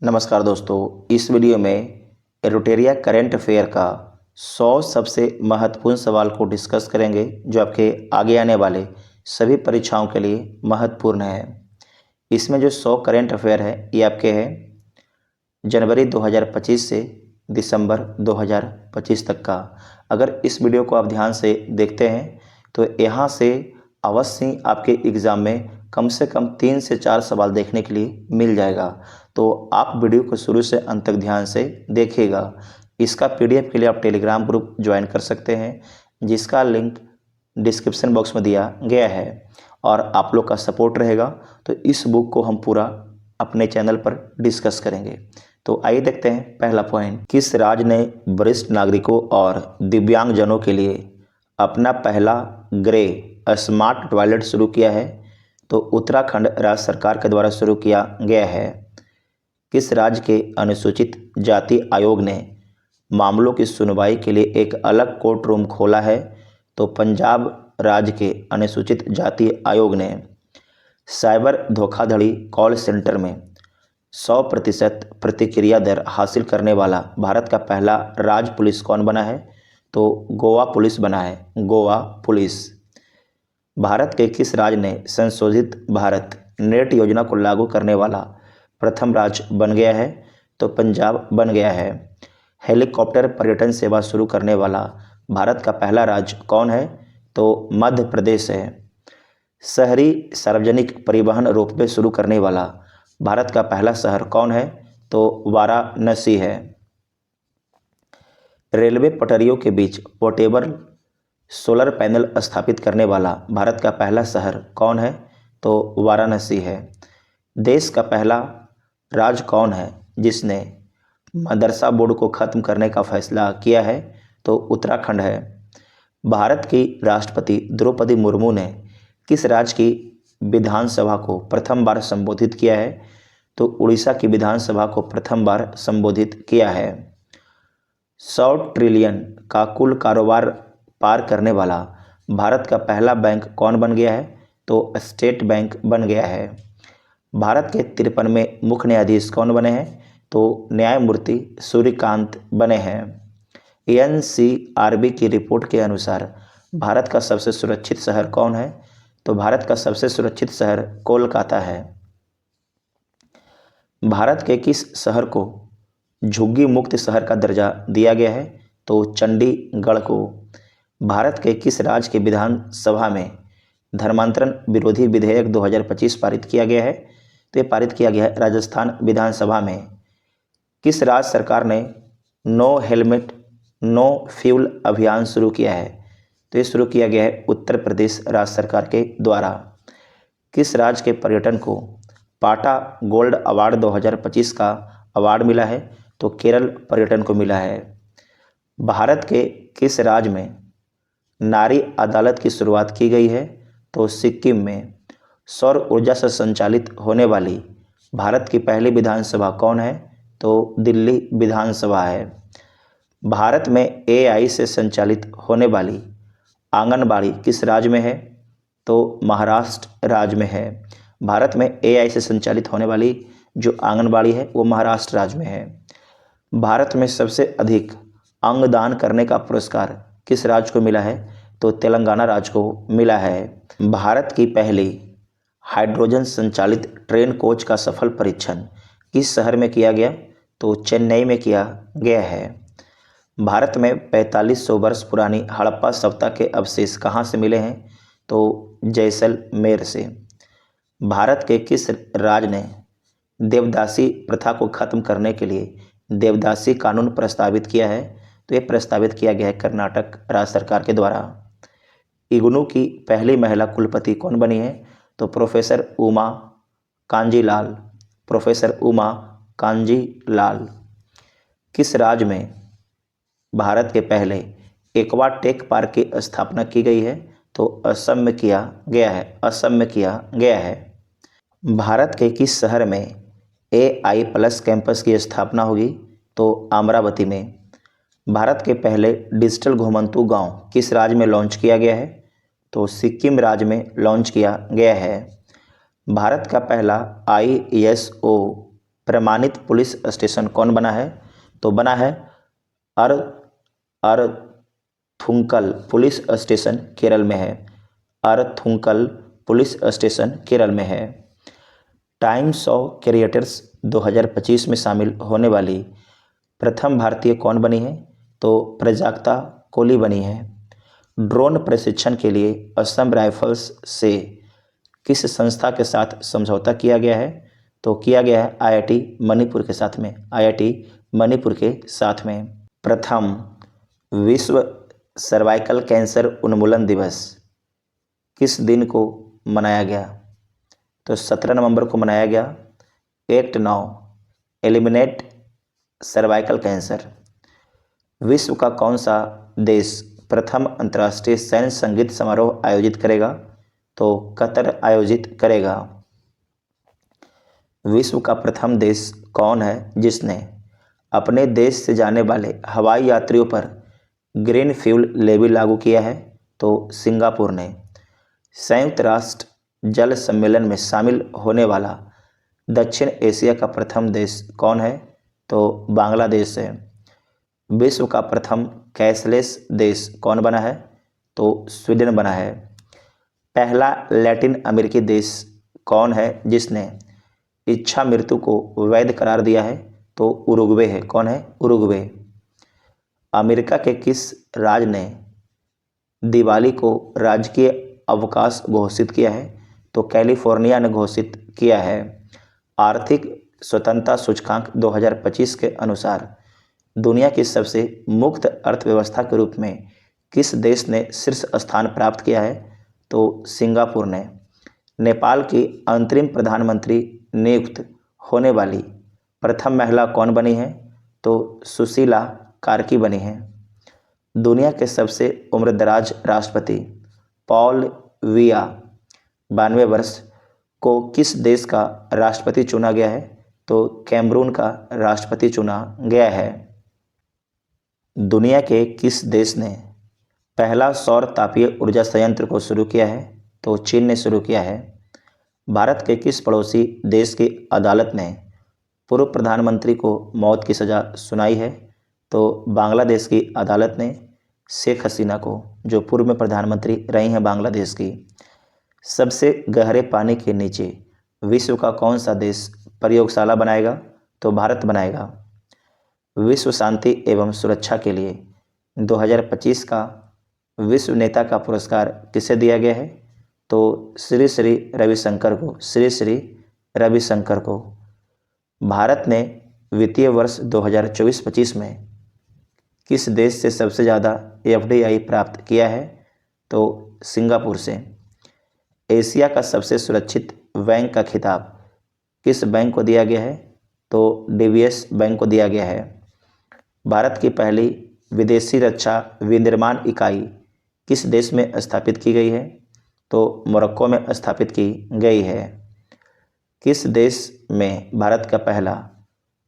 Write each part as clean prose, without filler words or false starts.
नमस्कार दोस्तों, इस वीडियो में रोटेरिया करंट अफेयर का 100 सबसे महत्वपूर्ण सवाल को डिस्कस करेंगे जो आपके आगे आने वाले सभी परीक्षाओं के लिए महत्वपूर्ण है। इसमें जो 100 करंट अफेयर है ये आपके हैं जनवरी 2025 से दिसंबर 2025 तक का। अगर इस वीडियो को आप ध्यान से देखते हैं तो यहाँ से अवश्य आपके एग्ज़ाम में कम से कम 3 से 4 सवाल देखने के लिए मिल जाएगा। तो आप वीडियो को शुरू से अंत तक ध्यान से देखिएगा। इसका पीडीएफ के लिए आप टेलीग्राम ग्रुप ज्वाइन कर सकते हैं जिसका लिंक डिस्क्रिप्शन बॉक्स में दिया गया है और आप लोग का सपोर्ट रहेगा तो इस बुक को हम पूरा अपने चैनल पर डिस्कस करेंगे। तो आइए देखते हैं पहला पॉइंट, किस राज्य ने वरिष्ठ नागरिकों और दिव्यांगजनों के लिए अपना पहला ग्रे स्मार्ट टॉयलेट शुरू किया है? तो उत्तराखंड राज्य सरकार के द्वारा शुरू किया गया है। किस राज्य के अनुसूचित जाति आयोग ने मामलों की सुनवाई के लिए एक अलग कोर्ट रूम खोला है? तो पंजाब राज्य के अनुसूचित जाति आयोग ने साइबर धोखाधड़ी कॉल सेंटर में 100% प्रतिक्रिया दर हासिल करने वाला भारत का पहला राज्य पुलिस कौन बना है? तो गोवा पुलिस बना है, गोवा पुलिस। भारत के किस राज्य ने संशोधित भारत नेट योजना को लागू करने वाला प्रथम राज्य बन गया है? तो पंजाब बन गया है। हेलीकॉप्टर पर्यटन सेवा शुरू करने वाला भारत का पहला राज्य कौन है? तो मध्य प्रदेश है। शहरी सार्वजनिक परिवहन रोपवे शुरू करने वाला भारत का पहला शहर कौन है? तो वाराणसी है। रेलवे पटरियों के बीच पोर्टेबल सोलर पैनल स्थापित करने वाला भारत का पहला शहर कौन है? तो वाराणसी है। देश का पहला राज्य कौन है जिसने मदरसा बोर्ड को खत्म करने का फैसला किया है? तो उत्तराखंड है। भारत की राष्ट्रपति द्रौपदी मुर्मू ने किस राज्य की विधानसभा को प्रथम बार संबोधित किया है? तो उड़ीसा की विधानसभा को प्रथम बार संबोधित किया है। 100 ट्रिलियन का कुल कारोबार पार करने वाला भारत का पहला बैंक कौन बन गया है? तो स्टेट बैंक बन गया है। भारत के 53वें मुख्य न्यायाधीश कौन बने हैं? तो न्यायमूर्ति सूर्यकांत बने हैं। एनसीआरबी की रिपोर्ट के अनुसार भारत का सबसे सुरक्षित शहर कौन है? तो भारत का सबसे सुरक्षित शहर कोलकाता है। भारत के किस शहर को झुग्गी मुक्त शहर का दर्जा दिया गया है? तो चंडीगढ़ को। भारत के किस राज्य के विधानसभा में धर्मांतरण विरोधी विधेयक 2025 पारित किया गया है? तो ये पारित किया गया है राजस्थान विधानसभा में। किस राज्य सरकार ने नो हेलमेट नो फ्यूल अभियान शुरू किया है? तो ये शुरू किया गया है उत्तर प्रदेश राज्य सरकार के द्वारा। किस राज्य के पर्यटन को पाटा गोल्ड अवार्ड 2025 का अवार्ड मिला है? तो केरल पर्यटन को मिला है। भारत के किस राज्य में नारी अदालत की शुरुआत की गई है? तो सिक्किम में। सौर ऊर्जा से संचालित होने वाली भारत की पहली विधानसभा कौन है? तो दिल्ली विधानसभा है। भारत में एआई से संचालित होने वाली आंगनबाड़ी किस राज्य में है? तो महाराष्ट्र राज्य में है। भारत में एआई से संचालित होने वाली जो आंगनबाड़ी है वो महाराष्ट्र राज्य में है। भारत में सबसे अधिक अंगदान करने का पुरस्कार किस राज्य को मिला है? तो तेलंगाना राज्य को मिला है। भारत की पहली हाइड्रोजन संचालित ट्रेन कोच का सफल परीक्षण किस शहर में किया गया? तो चेन्नई में किया गया है। भारत में 4500 वर्ष पुरानी हड़प्पा सभ्यता के अवशेष कहाँ से मिले हैं? तो जैसलमेर से। भारत के किस राज्य ने देवदासी प्रथा को खत्म करने के लिए देवदासी कानून प्रस्तावित किया है? तो ये प्रस्तावित किया गया है कर्नाटक राज्य सरकार के द्वारा। इग्नू की पहली महिला कुलपति कौन बनी है? तो प्रोफेसर उमा कांजीलाल, प्रोफेसर उमा कांजीलाल। किस राज्य में भारत के पहले एक्वा टेक पार्क की स्थापना की गई है? तो असम में किया गया है, असम में किया गया है। भारत के किस शहर में AI प्लस कैंपस की स्थापना होगी? तो अमरावती में। भारत के पहले डिजिटल घुमंतू गांव किस राज्य में लॉन्च किया गया है? तो सिक्किम राज्य में लॉन्च किया गया है। भारत का पहला ISO प्रमाणित पुलिस स्टेशन कौन बना है? तो बना है अरथुंकल पुलिस स्टेशन केरल में है। अरथुंकल पुलिस स्टेशन केरल में है। टाइम्स ऑफ क्रिएटर्स 2025 में शामिल होने वाली प्रथम भारतीय कौन बनी है? तो प्राजक्ता कोली बनी है। ड्रोन प्रशिक्षण के लिए असम राइफल्स से किस संस्था के साथ समझौता किया गया है? तो किया गया है आईआईटी मणिपुर के साथ में। आईआईटी मणिपुर के साथ में। प्रथम विश्व सर्वाइकल कैंसर उन्मूलन दिवस किस दिन को मनाया गया? तो 17 नवंबर को मनाया गया। Act now eliminate cervical cancer. विश्व का कौन सा देश प्रथम अंतर्राष्ट्रीय सैन्य संगीत समारोह आयोजित करेगा? तो कतर आयोजित करेगा। विश्व का प्रथम देश कौन है जिसने अपने देश से जाने वाले हवाई यात्रियों पर ग्रीन फ्यूल लेवी लागू किया है? तो सिंगापुर ने। संयुक्त राष्ट्र जल सम्मेलन में शामिल होने वाला दक्षिण एशिया का प्रथम देश कौन है? तो बांग्लादेश है। विश्व का प्रथम कैशलेस देश कौन बना है? तो स्वीडन बना है। पहला लैटिन अमेरिकी देश कौन है जिसने इच्छा मृत्यु को वैध करार दिया है? तो उरुग्वे है। कौन है? उरुग्वे। अमेरिका के किस राज्य ने दिवाली को राजकीय अवकाश घोषित किया है? तो कैलिफोर्निया ने घोषित किया है। आर्थिक स्वतंत्रता सूचकांक 2025 के अनुसार दुनिया की सबसे मुक्त अर्थव्यवस्था के रूप में किस देश ने शीर्ष स्थान प्राप्त किया है? तो सिंगापुर ने। नेपाल की अंतरिम प्रधानमंत्री नियुक्त होने वाली प्रथम महिला कौन बनी है? तो सुशीला कार्की बनी है। दुनिया के सबसे उम्रदराज राष्ट्रपति पॉल बिया 92 वर्ष को किस देश का राष्ट्रपति चुना गया है? तो कैमरून का राष्ट्रपति चुना गया है। दुनिया के किस देश ने पहला सौर तापीय ऊर्जा संयंत्र को शुरू किया है? तो चीन ने शुरू किया है। भारत के किस पड़ोसी देश की अदालत ने पूर्व प्रधानमंत्री को मौत की सज़ा सुनाई है? तो बांग्लादेश की अदालत ने शेख हसीना को, जो पूर्व में प्रधानमंत्री रही हैं बांग्लादेश की। सबसे गहरे पानी के नीचे विश्व का कौन सा देश प्रयोगशाला बनाएगा? तो भारत बनाएगा। विश्व शांति एवं सुरक्षा के लिए 2025 का विश्व नेता का पुरस्कार किसे दिया गया है? तो श्री श्री रविशंकर को। श्री श्री रविशंकर को। भारत ने वित्तीय वर्ष 2024-25 में किस देश से सबसे ज़्यादा एफडीआई प्राप्त किया है? तो सिंगापुर से। एशिया का सबसे सुरक्षित बैंक का खिताब किस बैंक को दिया गया है? तो डीवीएस बैंक को दिया गया है। भारत की पहली विदेशी रक्षा विनिर्माण इकाई किस देश में स्थापित की गई है? तो मोरक्को में स्थापित की गई है। किस देश में भारत का पहला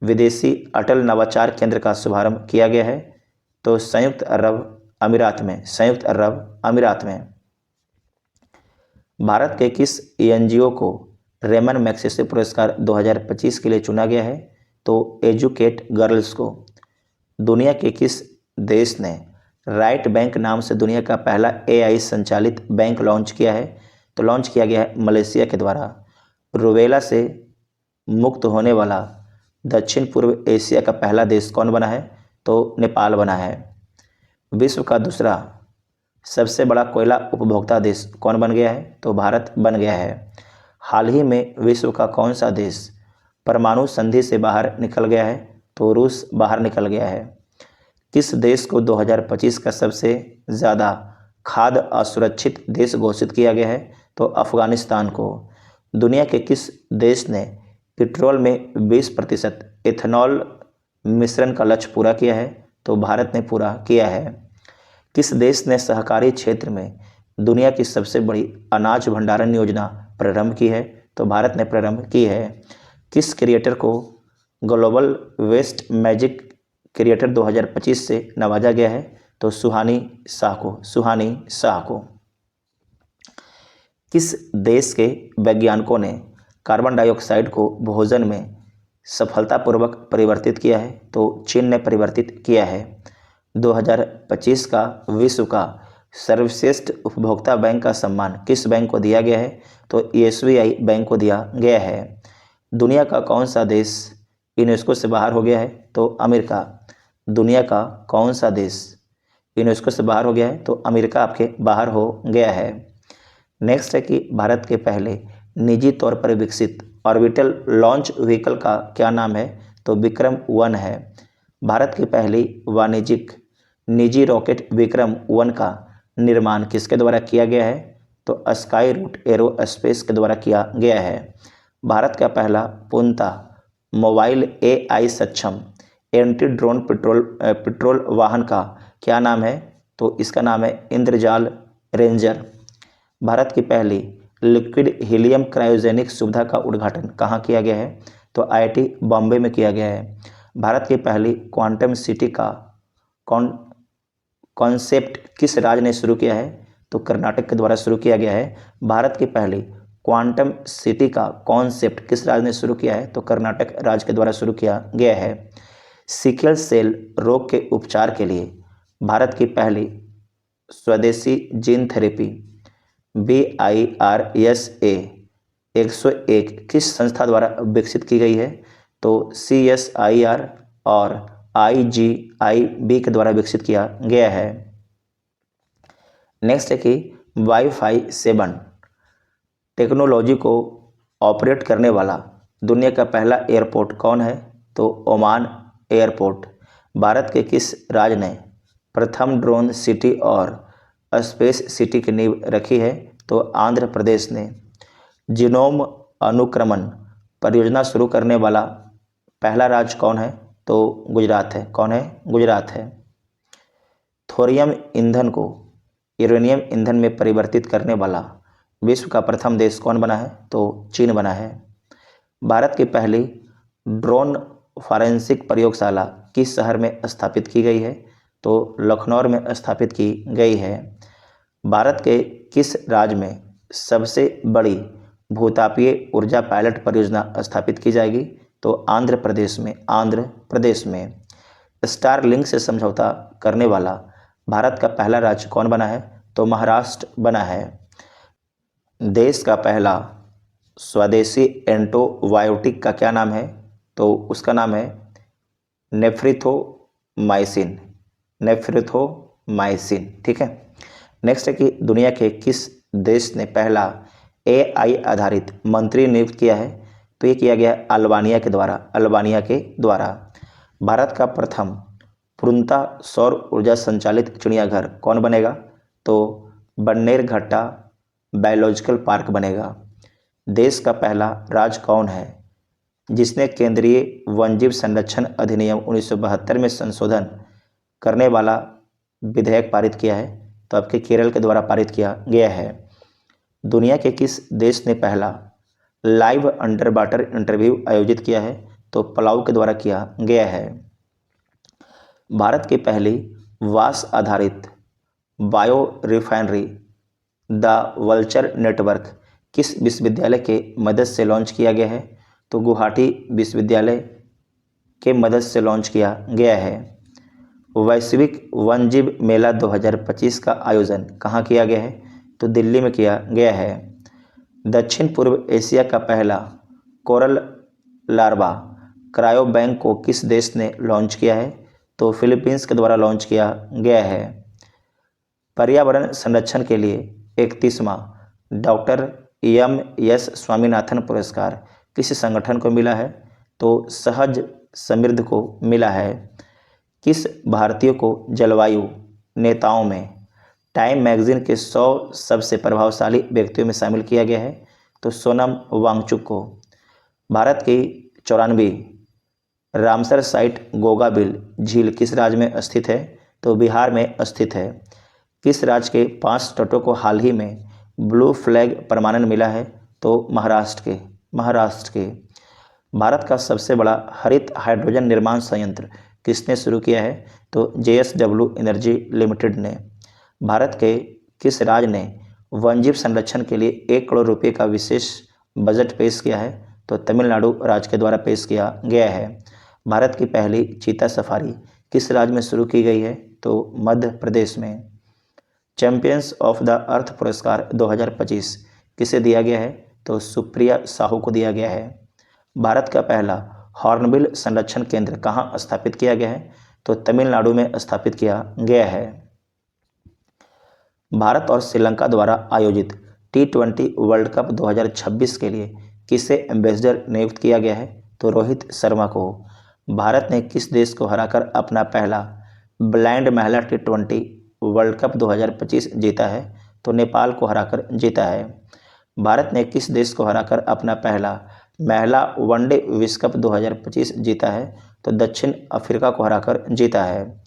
विदेशी अटल नवाचार केंद्र का शुभारंभ किया गया है? तो संयुक्त अरब अमीरात में। संयुक्त अरब अमीरात में। भारत के किस एनजीओ को रेमन मैग्सेसे पुरस्कार 2025 के लिए चुना गया है? तो एजुकेट गर्ल्स को। दुनिया के किस देश ने राइट बैंक नाम से दुनिया का पहला एआई संचालित बैंक लॉन्च किया है? तो लॉन्च किया गया है मलेशिया के द्वारा। रूबेला से मुक्त होने वाला दक्षिण पूर्व एशिया का पहला देश कौन बना है? तो नेपाल बना है। विश्व का दूसरा सबसे बड़ा कोयला उपभोक्ता देश कौन बन गया है? तो भारत बन गया है। हाल ही में विश्व का कौन सा देश परमाणु संधि से बाहर निकल गया है? तो रूस बाहर निकल गया है। किस देश को 2025 का सबसे ज़्यादा खाद्य असुरक्षित देश घोषित किया गया है? तो अफगानिस्तान को। दुनिया के किस देश ने पेट्रोल में 20% एथेनॉल मिश्रण का लक्ष्य पूरा किया है? तो भारत ने पूरा किया है। किस देश ने सहकारी क्षेत्र में दुनिया की सबसे बड़ी अनाज भंडारण योजना प्रारंभ की है? तो भारत ने प्रारंभ की है। किस क्रिएटर को ग्लोबल वेस्ट मैजिक क्रिएटर 2025 से नवाजा गया है? तो सुहानी शाह को। सुहानी शाह को। किस देश के वैज्ञानिकों ने कार्बन डाइऑक्साइड को भोजन में सफलतापूर्वक परिवर्तित किया है? तो चीन ने परिवर्तित किया है। 2025 का विश्व का सर्वश्रेष्ठ उपभोक्ता बैंक का सम्मान किस बैंक को दिया गया है? तो SBI बैंक को दिया गया है। दुनिया का कौन सा देश यूनेस्को से बाहर हो गया है? तो अमेरिका। दुनिया का कौन सा देश यूनेस्को से बाहर हो गया है? तो अमेरिका आपके बाहर हो गया है। नेक्स्ट है कि भारत के पहले निजी तौर पर विकसित ऑर्बिटल लॉन्च व्हीकल का क्या नाम है? तो विक्रम-1 है। भारत की पहली वाणिज्यिक निजी रॉकेट विक्रम-1 का निर्माण किसके द्वारा किया गया है? तो स्काई रूट एरोस्पेस के द्वारा किया गया है। भारत का पहला पूर्णतः मोबाइल AI सक्षम एंटी ड्रोन पेट्रोल वाहन का क्या नाम है? तो इसका नाम है इंद्रजाल रेंजर। भारत की पहली लिक्विड हीलियम क्रायोजेनिक सुविधा का उद्घाटन कहाँ किया गया है? तो IIT बॉम्बे में किया गया है। भारत की पहली क्वांटम सिटी का कॉन्सेप्ट किस राज्य ने शुरू किया है? तो कर्नाटक के द्वारा शुरू किया गया है। भारत की पहली क्वांटम सिटी का कॉन्सेप्ट किस राज्य ने शुरू किया है? तो कर्नाटक राज्य के द्वारा शुरू किया गया है। सिकल सेल रोग के उपचार के लिए भारत की पहली स्वदेशी जीन थेरेपी BIRSA 101 किस संस्था द्वारा विकसित की गई है? तो CSIR और IGIB के द्वारा विकसित किया गया है। नेक्स्ट है कि Wi-Fi 7 टेक्नोलॉजी को ऑपरेट करने वाला दुनिया का पहला एयरपोर्ट कौन है? तो ओमान एयरपोर्ट। भारत के किस राज्य ने प्रथम ड्रोन सिटी और स्पेस सिटी की नींव रखी है? तो आंध्र प्रदेश ने। जीनोम अनुक्रमण परियोजना शुरू करने वाला पहला राज्य कौन है? तो गुजरात है। कौन है? गुजरात है। थोरियम ईंधन को यूरेनियम ईंधन में परिवर्तित करने वाला विश्व का प्रथम देश कौन बना है? तो चीन बना है। भारत की पहली ड्रोन फॉरेंसिक प्रयोगशाला किस शहर में स्थापित की गई है? तो लखनऊ में स्थापित की गई है। भारत के किस राज्य में सबसे बड़ी भूतापीय ऊर्जा पायलट परियोजना स्थापित की जाएगी? तो आंध्र प्रदेश में। आंध्र प्रदेश में। स्टारलिंक से समझौता करने वाला भारत का पहला राज्य कौन बना है? तो महाराष्ट्र बना है। देश का पहला स्वदेशी एंटीबायोटिक का क्या नाम है? तो उसका नाम है नेफ्रिथोमाइसिन। नेफ्रिथोमाइसिन। ठीक है। नेक्स्ट है कि दुनिया के किस देश ने पहला AI आधारित मंत्री नियुक्त किया है? तो ये किया गया अल्बानिया के द्वारा। अल्बानिया के द्वारा। भारत का प्रथम पूर्णतः सौर ऊर्जा संचालित चिड़ियाघर कौन बनेगा? तो बन्नेरघट्टा बायोलॉजिकल पार्क बनेगा। देश का पहला राज्य कौन है जिसने केंद्रीय वन्यजीव संरक्षण अधिनियम 1972 में संशोधन करने वाला विधेयक पारित किया है? तो आपके केरल के द्वारा पारित किया गया है। दुनिया के किस देश ने पहला लाइव अंडर वाटर इंटरव्यू आयोजित किया है? तो पलाऊ के द्वारा किया गया है। भारत की पहली वास आधारित bio refinery the vulture network किस विश्वविद्यालय के मदद से लॉन्च किया गया है? तो गुवाहाटी विश्वविद्यालय के मदद से लॉन्च किया गया है। वैश्विक वन्यजीव मेला 2025 का आयोजन कहाँ किया गया है? तो दिल्ली में किया गया है। दक्षिण पूर्व एशिया का पहला कोरल लार्वा क्रायो बैंक को किस देश ने लॉन्च किया है? तो फिलीपींस के द्वारा लॉन्च किया गया है। पर्यावरण संरक्षण के लिए 31वां डॉक्टर MS स्वामीनाथन पुरस्कार किस संगठन को मिला है? तो सहज समृद्ध को मिला है। किस भारतीय को जलवायु नेताओं में टाइम मैगजीन के 100 सबसे प्रभावशाली व्यक्तियों में शामिल किया गया है? तो सोनम वांगचुक को। भारत की 94वीं रामसर साइट गोगाबिल झील किस राज्य में स्थित है? तो बिहार में स्थित है। किस राज्य के 5 तटों को हाल ही में ब्लू फ्लैग प्रमाणन मिला है? तो महाराष्ट्र के। भारत का सबसे बड़ा हरित हाइड्रोजन निर्माण संयंत्र किसने शुरू किया है? तो JSW एनर्जी लिमिटेड ने। भारत के किस राज्य ने वन्यजीव संरक्षण के लिए 1 करोड़ रुपए का विशेष बजट पेश किया है? तो तमिलनाडु राज्य के द्वारा पेश किया गया है। भारत की पहली चीता सफारी किस राज्य में शुरू की गई है? तो मध्य प्रदेश में। चैंपियंस ऑफ द अर्थ पुरस्कार 2025 किसे दिया गया है? तो सुप्रिया साहू को दिया गया है। भारत का पहला हॉर्नबिल संरक्षण केंद्र कहाँ स्थापित किया गया है? तो तमिलनाडु में स्थापित किया गया है। भारत और श्रीलंका द्वारा आयोजित T20 वर्ल्ड कप 2026 के लिए किसे एम्बेसडर नियुक्त किया गया है? तो रोहित शर्मा को। भारत ने किस देश को हराकर अपना पहला ब्लाइंड महिला T20 वर्ल्ड कप 2025 जीता है? तो नेपाल को हराकर जीता है। भारत ने किस देश को हराकर अपना पहला महिला वनडे विश्व कप 2025 जीता है? तो दक्षिण अफ्रीका को हराकर जीता है।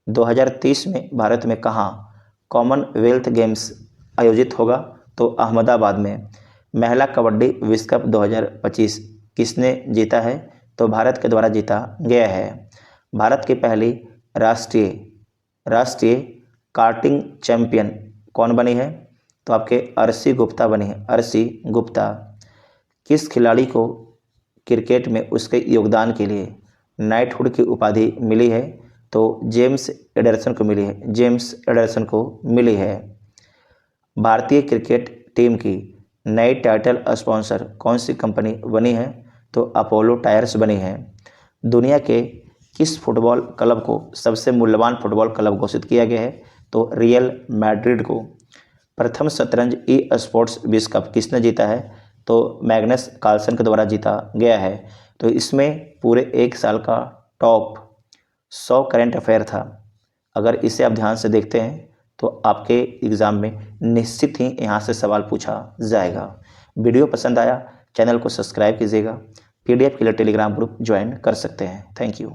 2030 में भारत में कहाँ कॉमनवेल्थ गेम्स आयोजित होगा? तो अहमदाबाद में। महिला कबड्डी विश्व कप 2025 किसने जीता है? तो भारत के द्वारा जीता गया है। भारत की पहली राष्ट्रीय कार्टिंग चैंपियन कौन बनी है? तो आपके अर्शी गुप्ता बनी है। अर्शी गुप्ता। किस खिलाड़ी को क्रिकेट में उसके योगदान के लिए नाइटहुड की उपाधि मिली है? तो जेम्स एडरसन को मिली है। जेम्स एडरसन को मिली है। भारतीय क्रिकेट टीम की नई टाइटल स्पॉन्सर कौन सी कंपनी बनी है? तो अपोलो टायर्स बनी है। दुनिया के किस फुटबॉल क्लब को सबसे मूल्यवान फुटबॉल क्लब घोषित किया गया है? तो रियल मैड्रिड को। प्रथम शतरंज ई स्पोर्ट्स विश्व कप किसने जीता है? तो मैग्नस कार्लसन के द्वारा जीता गया है। तो इसमें पूरे एक साल का टॉप 100 करंट अफेयर था। अगर इसे आप ध्यान से देखते हैं तो आपके एग्ज़ाम में निश्चित ही यहाँ से सवाल पूछा जाएगा। वीडियो पसंद आया चैनल को सब्सक्राइब कीजिएगा। PDF के लिए टेलीग्राम ग्रुप ज्वाइन कर सकते हैं। Thank you.